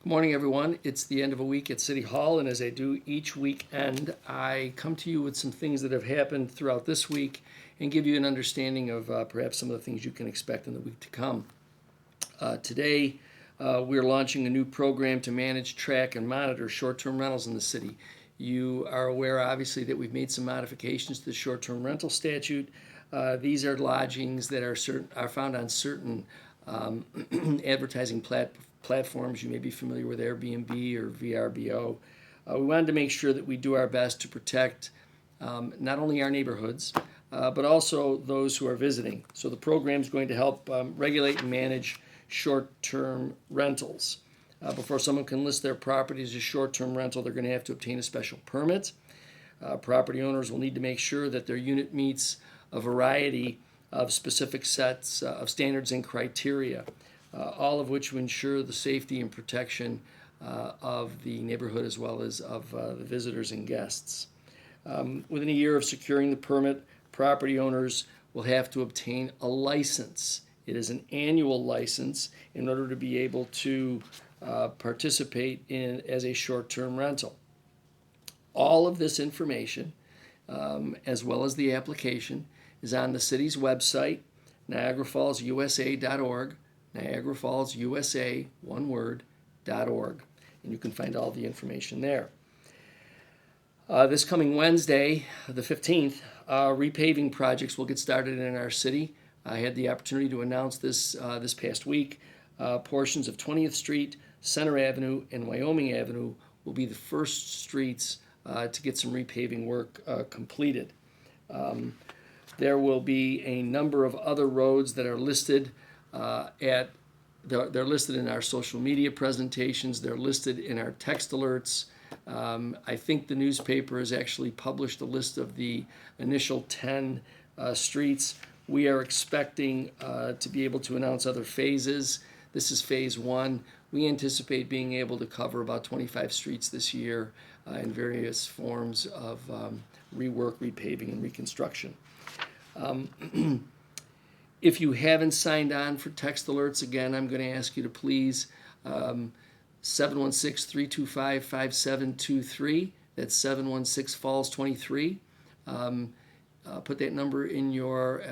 Good morning, everyone. It's the end of a week at City Hall, and as I do each weekend, I come to you with some things that have happened throughout this week and give you an understanding of perhaps some of the things you can expect in the week to come. Today, we're launching a new program to manage, track, and monitor short-term rentals in the city. You are aware, obviously, that we've made some modifications to the short-term rental statute. These are lodgings that are found on certain advertising platforms. You may be familiar with Airbnb or VRBO. We wanted to make sure that we do our best to protect not only our neighborhoods, but also those who are visiting. So the program is going to help regulate and manage short-term rentals. Before someone can list their property as a short-term rental, they're going to have to obtain a special permit. Property owners will need to make sure that their unit meets a variety of specific sets of standards and criteria, all of which will ensure the safety and protection of the neighborhood as well as of the visitors and guests. Within a year of securing the permit, property owners will have to obtain a license. It is an annual license in order to be able to participate in as a short-term rental. All of this information, as well as the application, is on the city's website, niagarafallsusa.org, Niagara Falls USA, one word, .org, and you can find all the information there. This coming Wednesday, the 15th, repaving projects will get started in our city. I had the opportunity to announce this past week. Portions of 20th Street, Center Avenue, and Wyoming Avenue will be the first streets to get some repaving work completed. There will be a number of other roads that are listed they're listed in our social media presentations. They're listed in our text alerts. I think the newspaper has actually published a list of the initial 10 streets. We are expecting to be able to announce other phases. This is phase one. We anticipate being able to cover about 25 streets this year in various forms of rework, repaving, and reconstruction. If you haven't signed on for text alerts, again, I'm going to ask you to please 716-325-5723. That's 716-FALLS-23. Put that number in your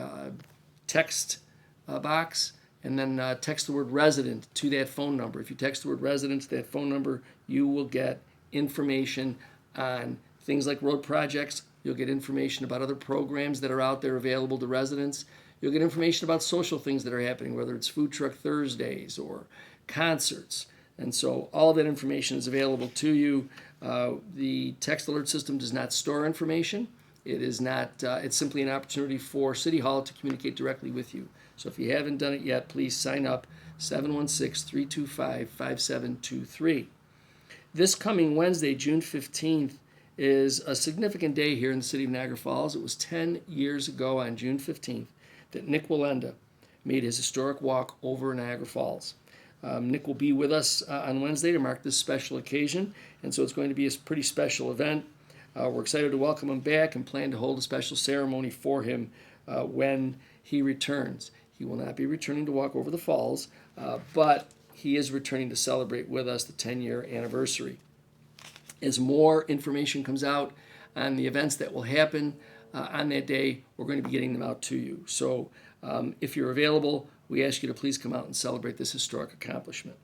text box, and then text the word resident to that phone number. If you text the word resident to that phone number, you will get information on things like road projects. You'll get information about other programs that are out there available to residents. You'll get information about social things that are happening, whether it's Food Truck Thursdays or concerts. And so all of that information is available to you. The text alert system does not store information. It is not. It's simply an opportunity for City Hall to communicate directly with you. So if you haven't done it yet, please sign up, 716-325-5723. This coming Wednesday, June 15th, is a significant day here in the city of Niagara Falls. It was 10 years ago on June 15th that Nick Wallenda made his historic walk over Niagara Falls. Nick will be with us on Wednesday to mark this special occasion, and so it's going to be a pretty special event. We're excited to welcome him back and plan to hold a special ceremony for him when he returns. He will not be returning to walk over the falls, but he is returning to celebrate with us the 10-year anniversary. As more information comes out on the events that will happen on that day, we're going to be getting them out to you. So if you're available, we ask you to please come out and celebrate this historic accomplishment.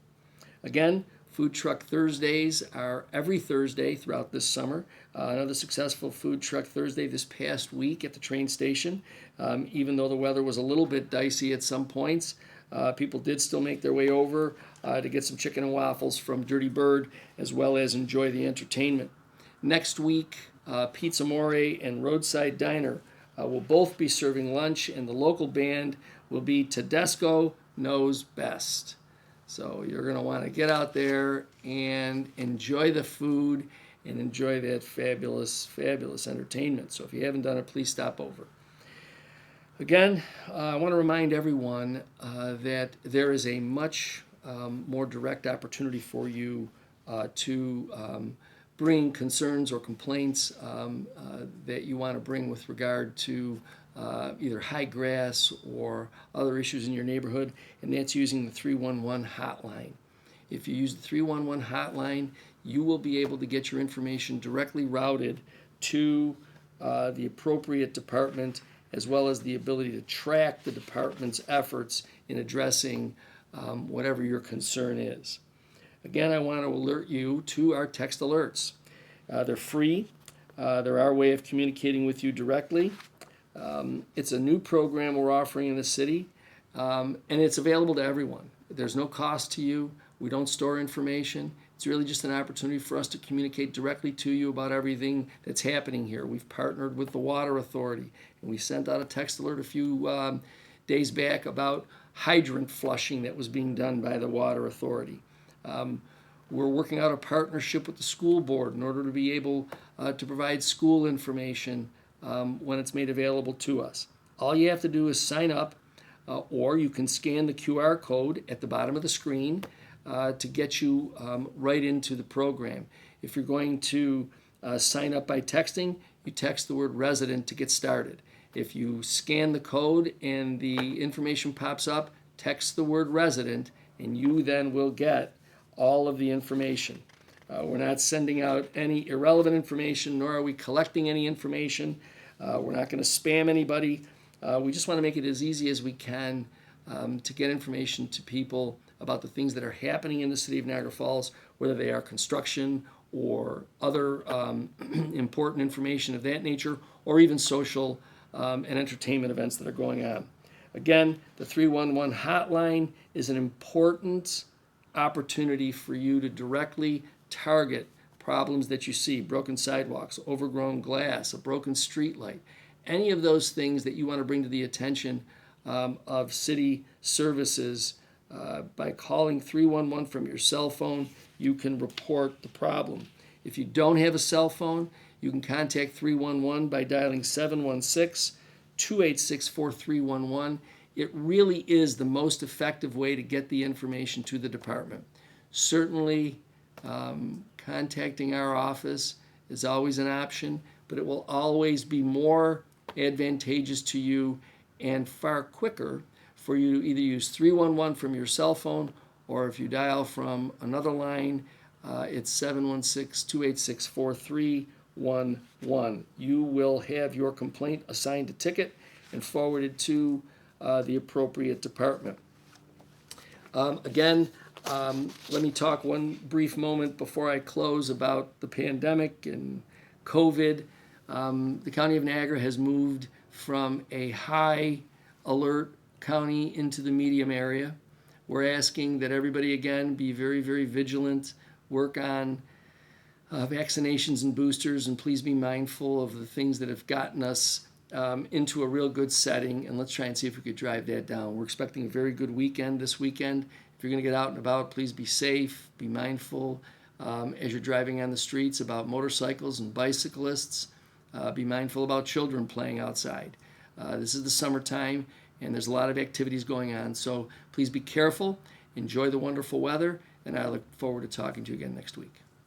Again, Food Truck Thursdays are every Thursday throughout this summer. Another successful Food Truck Thursday this past week at the train station. Even though the weather was a little bit dicey at some points, people did still make their way over to get some chicken and waffles from Dirty Bird, as well as enjoy the entertainment. Next week, Pizza More and Roadside Diner will both be serving lunch, and the local band will be Tedesco Knows Best. So you're going to want to get out there and enjoy the food and enjoy that fabulous, fabulous entertainment. So if you haven't done it, please stop over. Again, I want to remind everyone that there is a much more direct opportunity for you to bring concerns or complaints that you want to bring with regard to either high grass or other issues in your neighborhood, and that's using the 311 hotline. If you use the 311 hotline, you will be able to get your information directly routed to the appropriate department, as well as the ability to track the department's efforts in addressing whatever your concern is. Again, I want to alert you to our text alerts. They're free. They're our way of communicating with you directly. It's a new program we're offering in the city, and it's available to everyone. There's no cost to you. We don't store information. It's really just an opportunity for us to communicate directly to you about everything that's happening here. We've partnered with the Water Authority, and we sent out a text alert a few days back about hydrant flushing that was being done by the Water Authority. We're working out a partnership with the school board in order to be able to provide school information when it's made available to us. All you have to do is sign up, or you can scan the QR code at the bottom of the screen to get you right into the program. If you're going to sign up by texting, you text the word resident to get started. If you scan the code and the information pops up, text the word resident, and you then will get all of the information. We're not sending out any irrelevant information, nor are we collecting any information. We're not going to spam anybody. We just want to make it as easy as we can to get information to people about the things that are happening in the city of Niagara Falls, whether they are construction or other important information of that nature, or even social and entertainment events that are going on. Again, the 311 hotline is an important opportunity for you to directly target problems that you see: broken sidewalks, overgrown glass, a broken street light, any of those things that you want to bring to the attention of city services. By calling 311 from your cell phone, you can report the problem. If you don't have a cell phone, you can contact 311 by dialing 716-286-4311. It really is the most effective way to get the information to the department. Certainly, contacting our office is always an option, but it will always be more advantageous to you and far quicker for you to either use 311 from your cell phone, or if you dial from another line, it's 716-286-4311. You will have your complaint assigned a ticket and forwarded to the appropriate department. Again, let me talk one brief moment before I close about the pandemic and COVID. The County of Niagara has moved from a high alert county into the medium area. We're asking that everybody, again, be very, very vigilant, work on vaccinations and boosters, and please be mindful of the things that have gotten us into a real good setting, and let's try and see if we could drive that down. We're expecting a very good weekend this weekend. If you're going to get out and about, please be safe, be mindful as you're driving on the streets about motorcycles and bicyclists. Be mindful about children playing outside. This is the summertime, and there's a lot of activities going on, so please be careful, enjoy the wonderful weather, and I look forward to talking to you again next week.